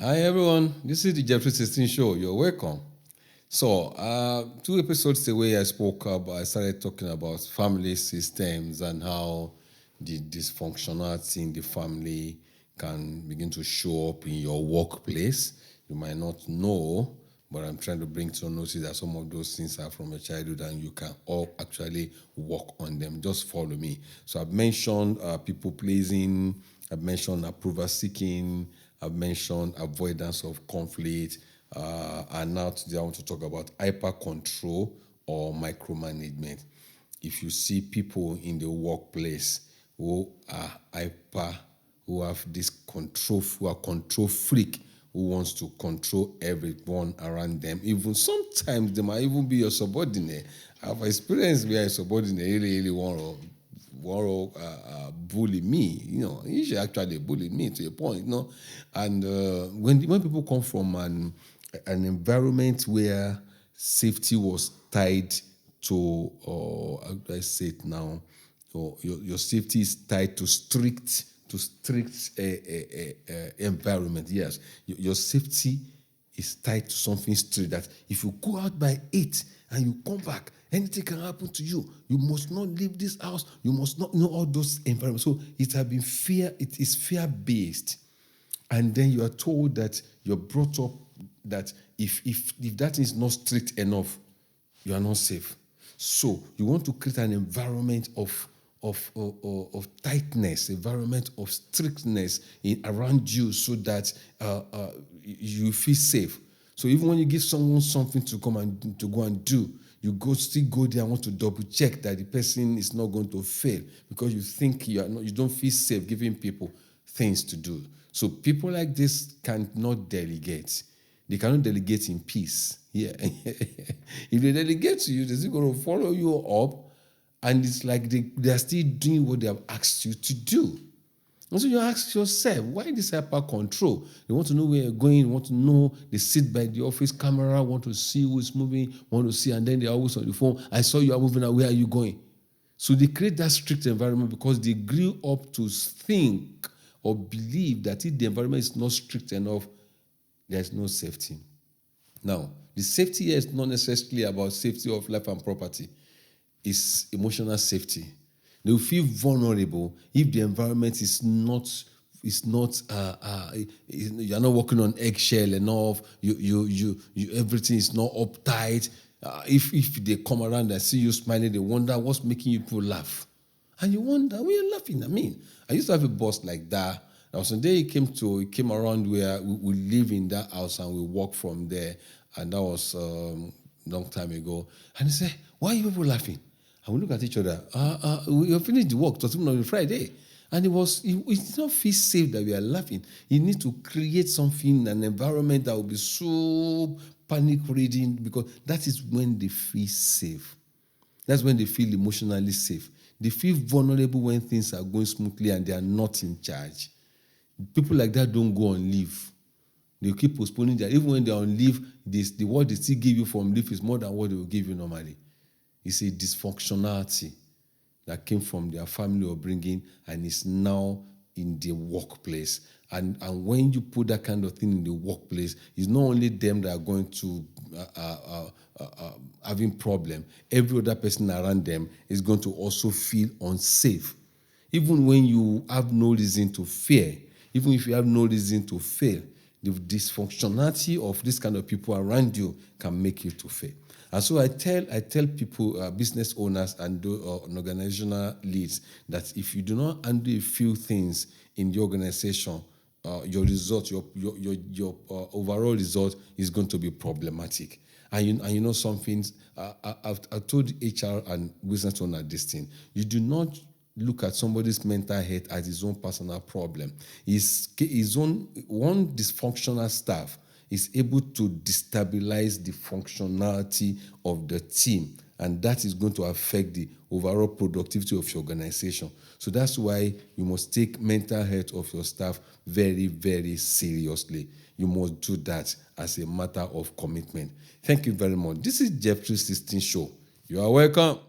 Hi everyone, this is the Jeffrey 16 show. You're welcome. So, 2 episodes away, I started talking about family systems and how the dysfunctionality in the family can begin to show up in your workplace. You might not know, but I'm trying to bring to notice that some of those things are from your childhood and you can all actually work on them. Just follow me. So, I've mentioned people pleasing, I've mentioned approval seeking, I've mentioned avoidance of conflict, and now today I want to talk about hyper control or micromanagement. If you see people in the workplace who are hyper, who have this control, who are control freak, who wants to control everyone around them, even sometimes they might even be your subordinate. I've experienced where a subordinate really want to bully me. He should actually bully me to a point. And when people come from an environment where safety was tied to, how do I say it now? Your safety is tied to strict environment. Yes, your safety is tied to something strict that if you go out by 8 and you come back, anything can happen to you. You must not leave this house. You must not know all those environments. So it has been fear. It is fear-based. And then you are told that you're brought up that if that is not strict enough, you are not safe. So you want to create an environment of tightness, environment of strictness around you, so that you feel safe. So even when you give someone something to come and to go and do, you still go there and want to double check that the person is not going to fail, because you think you don't feel safe giving people things to do. So people like this cannot delegate. They cannot delegate in peace. Yeah. If they delegate to you, they're still going to follow you up, and it's like they are still doing what they have asked you to do. And so you ask yourself, why this hyper control? They want to know where you're going, they want to know, they sit by the office camera, want to see who is moving, want to see, and then they're always on the phone. I saw you are moving, where are you going? So they create that strict environment because they grew up to think or believe that if the environment is not strict enough, there's no safety. Now, the safety here is not necessarily about safety of life and property. It's emotional safety. They will feel vulnerable if the environment is not you're not walking on eggshell enough. You everything is not uptight. If they come around and see you smiling, they wonder what's making you people laugh, and you wonder why you're laughing. I used to have a boss like that. Now, someday he came around where we live in that house and we walk from there, and that was long time ago. And he said, "Why are you people laughing?" And we look at each other. We have finished the work. It was even on Friday. And it did not feel safe that we are laughing. You need to create something, an environment that will be so panic-ridden, because that is when they feel safe. That's when they feel emotionally safe. They feel vulnerable when things are going smoothly and they are not in charge. People like that don't go on leave. They keep postponing that. Even when they're on leave, what they still give you from leave is more than what they will give you normally. It's a dysfunctionality that came from their family upbringing and is now in the workplace. And when you put that kind of thing in the workplace, it's not only them that are going to having problem. Every other person around them is going to also feel unsafe. Even when you have no reason to fear, even if you have no reason to fail, the dysfunctionality of this kind of people around you can make you to fail. And so I tell people, business owners and organizational leads, that if you do not handle a few things in the organization, your result, your overall result is going to be problematic. And you know something, I've told HR and business owner this thing. You do not look at somebody's mental health as his own personal problem. His own one dysfunctional staff is able to destabilize the functionality of the team, and that is going to affect the overall productivity of your organization. So that's why you must take mental health of your staff very, very seriously. You must do that as a matter of commitment. Thank you very much. This is Jeff 316 Show. You are welcome.